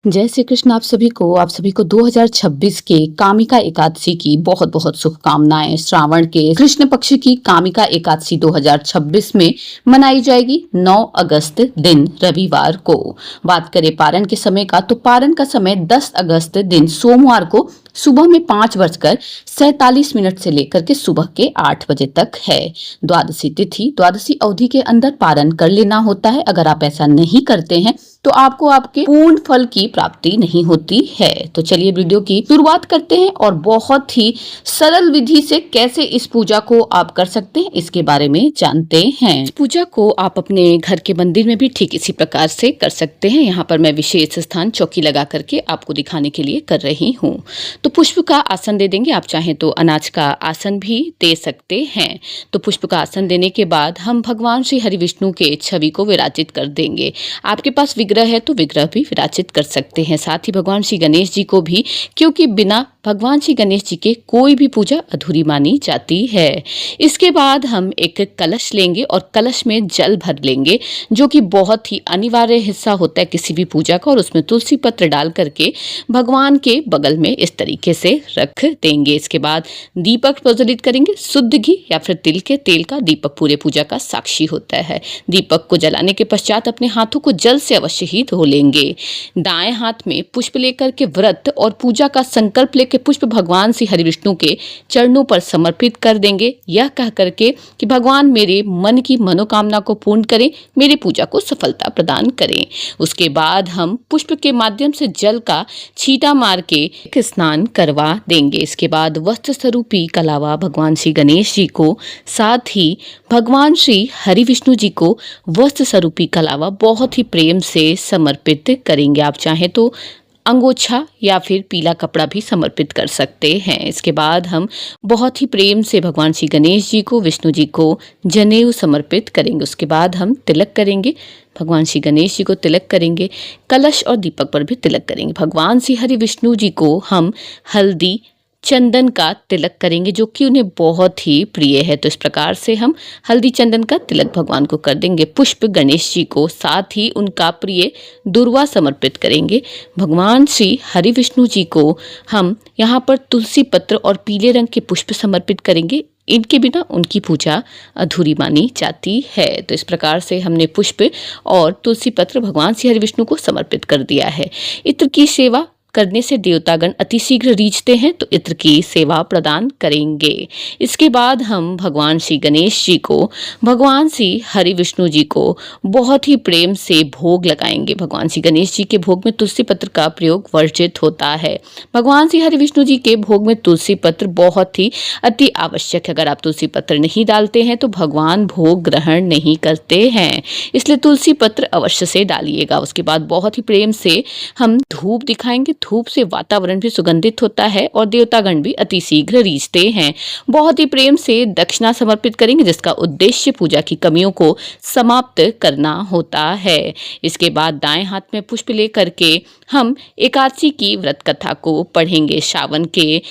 जय श्री कृष्ण। आप सभी को 2026 के कामिका एकादशी की बहुत बहुत शुभकामनाएं। श्रावण के कृष्ण पक्ष की कामिका एकादशी 2026 में मनाई जाएगी 9 अगस्त दिन रविवार को। बात करें पारण के समय का, तो पारण का समय 10 अगस्त दिन सोमवार को सुबह में 5:47 से लेकर के सुबह के 8 बजे तक है। द्वादशी तिथि, द्वादशी अवधि के अंदर पारण कर लेना होता है। अगर आप ऐसा नहीं करते हैं तो आपको आपके पूर्ण फल की प्राप्ति नहीं होती है। तो चलिए वीडियो की शुरुआत करते हैं और बहुत ही सरल विधि से कैसे इस पूजा को आप कर सकते हैं इसके बारे में जानते हैं। इस पूजा को आप अपने घर के मंदिर में भी ठीक इसी प्रकार से कर सकते हैं। यहाँ पर मैं विशेष स्थान चौकी लगा करके आपको दिखाने के लिए कर रही हूँ। तो पुष्प का आसन दे देंगे, आप चाहें तो अनाज का आसन भी दे सकते हैं। तो पुष्प का आसन देने के बाद हम भगवान श्री हरि विष्णु के छवि को विराजित कर देंगे। आपके पास विग्रह है तो विग्रह भी विराजित कर सकते हैं। साथ ही भगवान श्री गणेश जी को भी, क्योंकि बिना भगवान श्री गणेश जी के कोई भी पूजा अधूरी मानी जाती है। इसके बाद हम एक कलश लेंगे और कलश में जल भर लेंगे, जो कि बहुत ही अनिवार्य हिस्सा होता है किसी भी पूजा का, और उसमें तुलसी पत्र डाल करके भगवान के बगल में इस तरीके से रख देंगे। इसके बाद दीपक प्रज्वलित करेंगे। शुद्ध घी या फिर तिल के तेल का दीपक पूरे पूजा का साक्षी होता है। दीपक को जलाने के पश्चात अपने हाथों को जल से अवश्य ही धो लेंगे। दाएं हाथ में पुष्प लेकर के व्रत और पूजा का संकल्प लेकर पुष्प भगवान श्री हरि विष्णु के चरणों पर समर्पित कर देंगे, यह कह करके कि भगवान मेरे मन की मनोकामना को पूर्ण करें, मेरी पूजा को सफलता प्रदान करें। उसके बाद हम पुष्प के माध्यम से जल का छींटा मार के एक स्नान करवा देंगे। इसके बाद वस्त्र स्वरूपी कलावा भगवान श्री गणेश जी को, साथ ही भगवान श्री हरि विष्णु जी को वस्त्र स्वरूपी कलावा बहुत ही प्रेम से समर्पित करेंगे। आप चाहें तो अंगोछा या फिर पीला कपड़ा भी समर्पित कर सकते हैं। इसके बाद हम बहुत ही प्रेम से भगवान श्री गणेश जी को, विष्णु जी को जनेऊ समर्पित करेंगे। उसके बाद हम तिलक करेंगे। भगवान श्री गणेश जी को तिलक करेंगे, कलश और दीपक पर भी तिलक करेंगे। भगवान श्री हरि विष्णु जी को हम हल्दी चंदन का तिलक करेंगे, जो कि उन्हें बहुत ही प्रिय है। तो इस प्रकार से हम हल्दी चंदन का तिलक भगवान को कर देंगे। पुष्प गणेश जी को, साथ ही उनका प्रिय दुर्वा समर्पित करेंगे। भगवान श्री हरि विष्णु जी को हम यहाँ पर तुलसी पत्र और पीले रंग के पुष्प समर्पित करेंगे। इनके बिना उनकी पूजा अधूरी मानी जाती है। तो इस प्रकार से हमने पुष्प और तुलसी पत्र भगवान श्री हरि विष्णु को समर्पित कर दिया है। इत्र की सेवा करने से देवतागण अतिशीघ्र रीझते हैं, तो इत्र की सेवा प्रदान करेंगे। इसके बाद हम भगवान श्री गणेश जी को, भगवान श्री हरि विष्णु जी को बहुत ही प्रेम से भोग लगाएंगे। भगवान श्री गणेश जी के भोग में तुलसी पत्र का प्रयोग वर्जित होता है। भगवान श्री हरि विष्णु जी के भोग में तुलसी पत्र बहुत ही अति आवश्यक है। अगर आप तुलसी पत्र नहीं डालते हैं तो भगवान भोग ग्रहण नहीं करते हैं, इसलिए तुलसी पत्र अवश्य से डालिएगा। उसके बाद बहुत ही प्रेम से हम धूप दिखाएंगे। धूप से वातावरण भी सुगंधित होता है और देवतागण भी अति शीघ्र रीझते हैं। बहुत ही प्रेम से दक्षिणा समर्पित करेंगे, जिसका उद्देश्य पूजा की कमियों को समाप्त करना होता है। इसके बाद दाएं हाथ में पुष्प लेकर के हम एकादशी की व्रत कथा को पढ़ेंगे। श्रावण के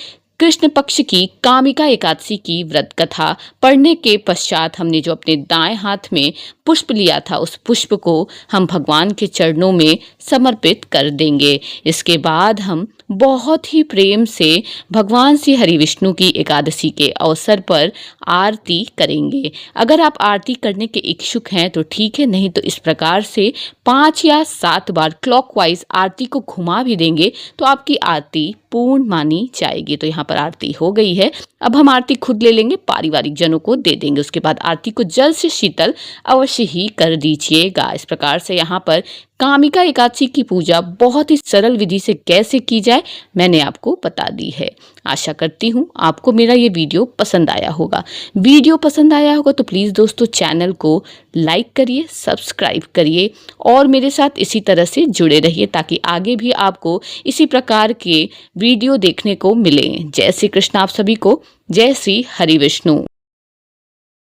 कृष्ण पक्ष की कामिका एकादशी की व्रत कथा पढ़ने के पश्चात हमने जो अपने दाएं हाथ में पुष्प लिया था, उस पुष्प को हम भगवान के चरणों में समर्पित कर देंगे। इसके बाद हम बहुत ही प्रेम से भगवान श्री हरि विष्णु की एकादशी के अवसर पर आरती करेंगे। अगर आप आरती करने के इच्छुक हैं तो ठीक है, नहीं तो इस प्रकार से 5 या 7 बार क्लॉकवाइज आरती को घुमा भी देंगे तो आपकी आरती पूर्ण मानी जाएगी। तो यहाँ पर आरती हो गई है। अब हम आरती खुद ले लेंगे, पारिवारिक जनों को दे देंगे। उसके बाद आरती को जल से शीतल अवश्य ही कर दीजिएगा। इस प्रकार से यहाँ पर कामिका एकादशी की पूजा बहुत ही सरल विधि से कैसे की जाए मैंने आपको बता दी है। आशा करती हूँ आपको मेरा ये वीडियो पसंद आया होगा। वीडियो पसंद आया होगा तो प्लीज़ दोस्तों चैनल को लाइक करिए, सब्सक्राइब करिए और मेरे साथ इसी तरह से जुड़े रहिए, ताकि आगे भी आपको इसी प्रकार के वीडियो देखने को मिले। जय श्री कृष्ण आप सभी को। जय श्री हरि विष्णु।